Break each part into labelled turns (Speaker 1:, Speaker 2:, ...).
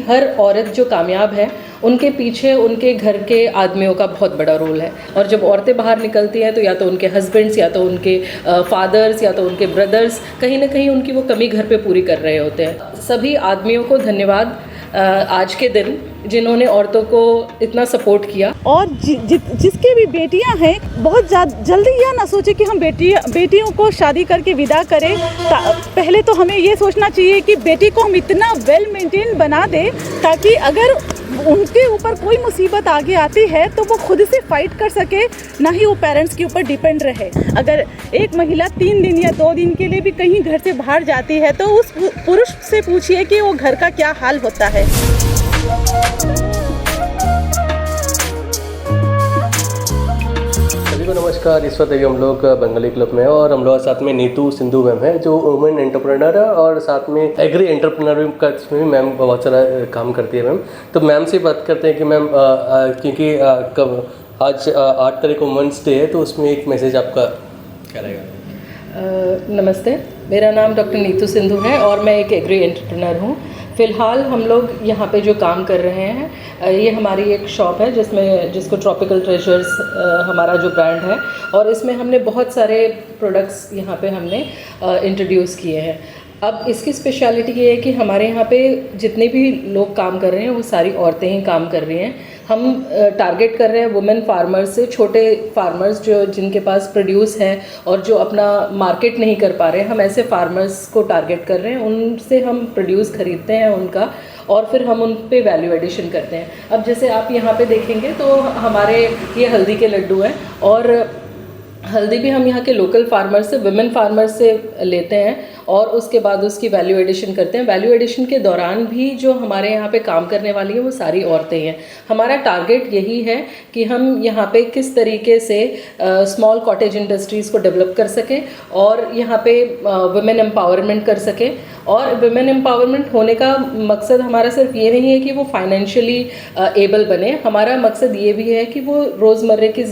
Speaker 1: हर औरत जो कामयाब है उनके पीछे उनके घर के आदमियों का बहुत बड़ा रोल है। और जब औरतें बाहर निकलती हैं तो या तो उनके हस्बैंड्स या तो उनके फादर्स या तो उनके ब्रदर्स कहीं ना कहीं उनकी वो कमी घर पे पूरी कर रहे होते हैं। सभी आदमियों को धन्यवाद आज के दिन जिन्होंने औरतों को इतना सपोर्ट किया।
Speaker 2: और जिसके भी बेटियां हैं बहुत जल्दी यह ना सोचे कि हम बेटियों को शादी करके विदा करें। पहले तो हमें ये सोचना चाहिए कि बेटी को हम इतना वेल मेंटेन बना दें ताकि अगर उनके ऊपर कोई मुसीबत आगे आती है तो वो खुद से फाइट कर सके, ना ही वो पेरेंट्स के ऊपर डिपेंड रहे। अगर एक महिला 3 दिन या 2 दिन के लिए भी कहीं घर से बाहर जाती है तो उस पुरुष से पूछिए कि वो घर का क्या हाल होता है।
Speaker 3: सभी को नमस्कार। इस वक्त हम लोग बंगाली क्लब में हैं और हम लोग साथ में नीतू सिंधु मैम है जो वुमेन एंटरप्रेन्योर है और साथ में एग्री एंटरप्रेन्योर का इसमें भी मैम बहुत सारा काम करती है मैम। तो मैम से बात करते हैं कि मैम क्योंकि आज 8 तारीख को वुमेन्स डे है तो उसमें एक मैसेज आपका क्या रहेगा?
Speaker 1: नमस्ते, मेरा नाम डॉक्टर नीतू सिंधु है और मैं एक एग्री एंटरप्रेन्योर हूँ। फ़िलहाल हम लोग यहाँ पे जो काम कर रहे हैं ये हमारी एक शॉप है जिसको ट्रॉपिकल ट्रेजर्स हमारा जो ब्रांड है और इसमें हमने बहुत सारे प्रोडक्ट्स यहाँ पे हमने इंट्रोड्यूस किए हैं। अब इसकी स्पेशलिटी ये है कि हमारे यहाँ पे जितने भी लोग काम कर रहे हैं वो सारी औरतें ही काम कर रही हैं। हम टारगेट कर रहे हैं वुमेन फार्मर्स से, छोटे फार्मर्स जो जिनके पास प्रोड्यूस है और जो अपना मार्केट नहीं कर पा रहे हैं, हम ऐसे फार्मर्स को टारगेट कर रहे हैं। उनसे हम प्रोड्यूस खरीदते हैं उनका और फिर हम उन पे वैल्यू एडिशन करते हैं। अब जैसे आप यहाँ पे देखेंगे तो हमारे ये हल्दी के लड्डू हैं और हल्दी भी हम यहाँ के लोकल फार्मर से, वुमेन फार्मर से लेते हैं और उसके बाद उसकी वैल्यू एडिशन करते हैं। वैल्यू एडिशन के दौरान भी जो हमारे यहाँ पे काम करने वाली हैं वो सारी औरतें हैं। हमारा टारगेट यही है कि हम यहाँ पे किस तरीके से स्मॉल कॉटेज इंडस्ट्रीज़ को डेवलप कर सकें और यहाँ पे वुमेन एम्पावरमेंट कर सकें। और वुमेन एम्पावरमेंट होने का मकसद हमारा सिर्फ ये नहीं है कि वो फाइनेंशियली एबल बने, हमारा मकसद ये भी है कि वो रोज़मर्रे की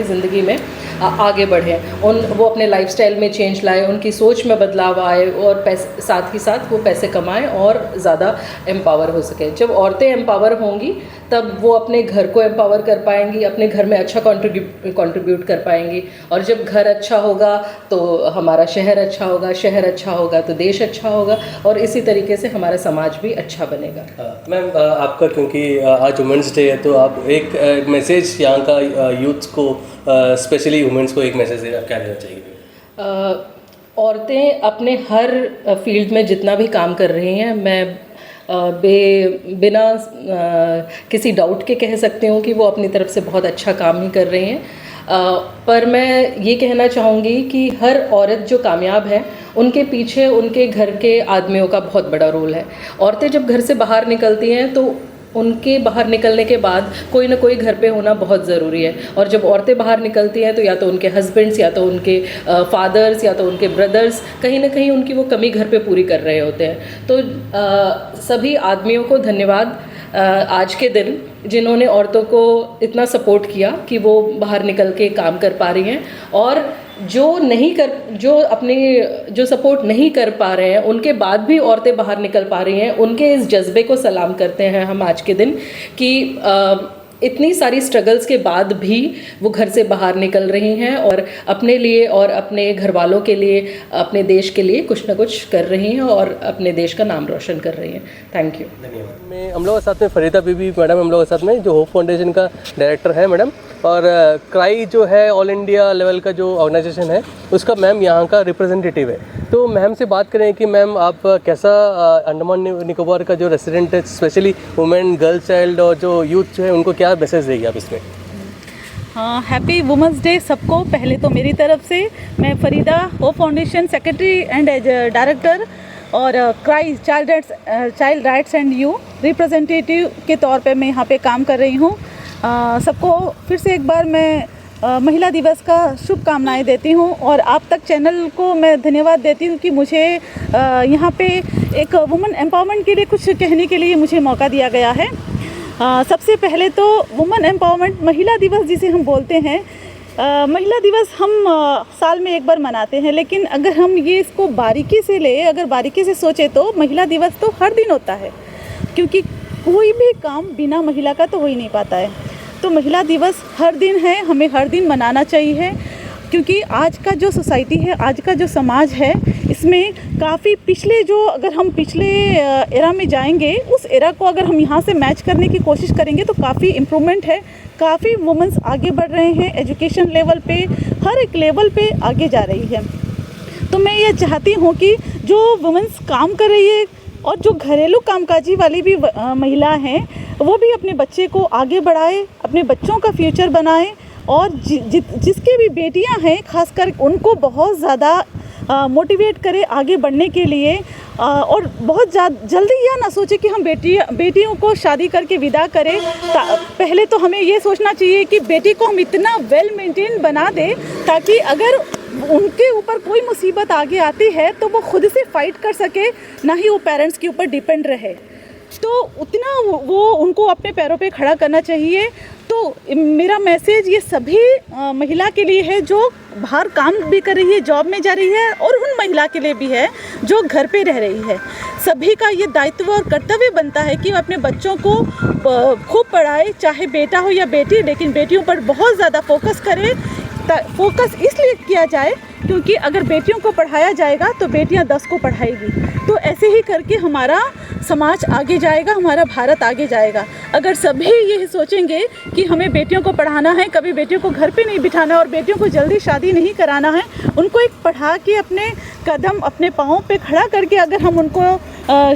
Speaker 1: ज़िंदगी में आगे बढ़ें, वो अपने लाइफस्टाइल में चेंज लाए, उनकी सोच में बदलाव आए और साथ ही साथ वो पैसे कमाएं और ज़्यादा एम्पावर हो सके। जब औरतें एम्पावर होंगी तब वो अपने घर को एम्पावर कर पाएंगी, अपने घर में अच्छा कंट्रीब्यूट कर पाएंगी और जब घर अच्छा होगा तो हमारा शहर अच्छा होगा, शहर अच्छा होगा तो देश अच्छा होगा और इसी तरीके से हमारा समाज भी अच्छा बनेगा।
Speaker 3: मैम आपका क्योंकि आज वुमेंस डे है तो आप एक मैसेज यहाँ का यूथ को स्पेशली वुमेन्स को एक मैसेज क्या देना चाहिए?
Speaker 1: औरतें अपने हर फील्ड में जितना भी काम कर रही हैं, मैं बिना किसी डाउट के कह सकती हूँ कि वो अपनी तरफ से बहुत अच्छा काम ही कर रही हैं। पर मैं ये कहना चाहूँगी कि हर औरत जो कामयाब है उनके पीछे उनके घर के आदमियों का बहुत बड़ा रोल है। औरतें जब घर से बाहर निकलती हैं तो उनके बाहर निकलने के बाद कोई ना कोई घर पे होना बहुत ज़रूरी है और जब औरतें बाहर निकलती हैं तो या तो उनके हस्बैंड्स या तो उनके फादर्स या तो उनके ब्रदर्स कहीं ना कहीं उनकी वो कमी घर पे पूरी कर रहे होते हैं। तो सभी आदमियों को धन्यवाद आज के दिन जिन्होंने औरतों को इतना सपोर्ट किया कि वो बाहर निकल के काम कर पा रही हैं और जो सपोर्ट नहीं कर पा रहे हैं उनके बाद भी औरतें बाहर निकल पा रही हैं, उनके इस जज्बे को सलाम करते हैं हम आज के दिन कि इतनी सारी स्ट्रगल्स के बाद भी वो घर से बाहर निकल रही हैं और अपने लिए और अपने घर वालों के लिए, अपने देश के लिए कुछ ना कुछ कर रही हैं और अपने देश का नाम रोशन कर रही हैं। Thank you.
Speaker 3: धन्यवाद। मैं हम लोग के साथ में फरीदा बीबी मैडम हम लोग के साथ में जो होप फाउंडेशन का डायरेक्टर है मैडम और क्राई जो है ऑल इंडिया लेवल का जो ऑर्गेनाइजेशन है उसका मैम यहाँ का रिप्रेजेंटेटिव है। तो मैम से बात करें कि मैम आप कैसा अंडमान निकोबार का जो रेसिडेंट है स्पेशली वुमेन, गर्ल चाइल्ड और जो यूथ जो है उनको क्या मैसेज देगी आप इसमें?
Speaker 2: हाँ, हैप्पी वुमेंस डे सबको। पहले तो मेरी तरफ से मैं Farida hope foundation secretary and director और CRY child rights and you representative के तौर पे मैं यहाँ पे काम कर रही हूँ। सबको फिर से एक बार मैं महिला दिवस का शुभकामनाएं देती हूँ और आप तक चैनल को मैं धन्यवाद देती हूँ कि मुझे यहाँ पे एक वुमेन एम्पावरमेंट के लिए कुछ कहने के लिए मुझे मौका दिया गया है। सबसे पहले तो वुमेन एम्पावरमेंट महिला दिवस जिसे हम बोलते हैं, महिला दिवस हम साल में एक बार मनाते हैं, लेकिन अगर हम ये इसको बारीकी से ले, अगर बारीकी से सोचे तो महिला दिवस तो हर दिन होता है। क्योंकि कोई भी काम बिना महिला का तो हो ही नहीं पाता है। तो महिला दिवस हर दिन है, हमें हर दिन मनाना चाहिए, क्योंकि आज का जो सोसाइटी है, आज का जो समाज है, इसमें काफ़ी पिछले जो, अगर हम पिछले एरा में जाएंगे, उस एरा को अगर हम यहाँ से मैच करने की कोशिश करेंगे तो काफ़ी इम्प्रूवमेंट है। काफ़ी वुमेंस आगे बढ़ रहे हैं, एजुकेशन लेवल पे, हर एक लेवल पे आगे जा रही है। तो मैं ये चाहती हूँ कि जो वुमेंस काम कर रही है और जो घरेलू कामकाजी वाली भी महिला हैं, वो भी अपने बच्चे को आगे बढ़ाए, अपने बच्चों का फ्यूचर बनाए, और जिसके भी बेटियां हैं खासकर उनको बहुत ज़्यादा मोटिवेट करे आगे बढ़ने के लिए, और बहुत जल्दी यह ना सोचे कि हम बेटियों को शादी करके विदा करें। पहले तो हमें ये सोचना चाहिए कि बेटी को हम इतना वेल मेंटेन बना दें ताकि अगर उनके ऊपर कोई मुसीबत आगे आती है तो वो खुद से फाइट कर सके, ना ही वो पेरेंट्स के ऊपर डिपेंड रहे। तो उतना वो उनको अपने पैरों पे खड़ा करना चाहिए। तो मेरा मैसेज ये सभी महिला के लिए है जो बाहर काम भी कर रही है, जॉब में जा रही है, और उन महिला के लिए भी है जो घर पे रह रही है। सभी का ये दायित्व और कर्तव्य बनता है कि वो अपने बच्चों को खूब पढ़ाए, चाहे बेटा हो या बेटी, लेकिन बेटियों पर बहुत ज़्यादा फोकस करें। फोकस इसलिए किया जाए क्योंकि अगर बेटियों को पढ़ाया जाएगा तो बेटियां 10 को पढ़ाएगी। तो ऐसे ही करके हमारा समाज आगे जाएगा, हमारा भारत आगे जाएगा। अगर सभी ये सोचेंगे कि हमें बेटियों को पढ़ाना है, कभी बेटियों को घर पे नहीं बिठाना और बेटियों को जल्दी शादी नहीं कराना है, उनको एक पढ़ा के अपने कदम अपने पाँव पे खड़ा करके अगर हम उनको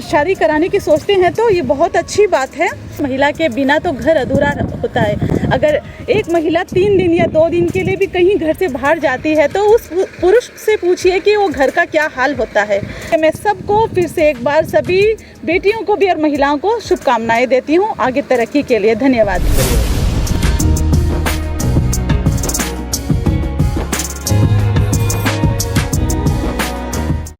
Speaker 2: शादी कराने की सोचते हैं तो ये बहुत अच्छी बात है। महिला के बिना तो घर अधूरा होता है। अगर एक महिला 3 दिन या 2 दिन के लिए भी कहीं घर से बाहर जाती है तो उस पुरुष से पूछिए कि वो घर का क्या हाल होता है। मैं सबको फिर से एक बार सभी बेटियों को भी और महिलाओं को शुभकामनाएं देती हूँ आगे तरक्की के लिए। धन्यवाद।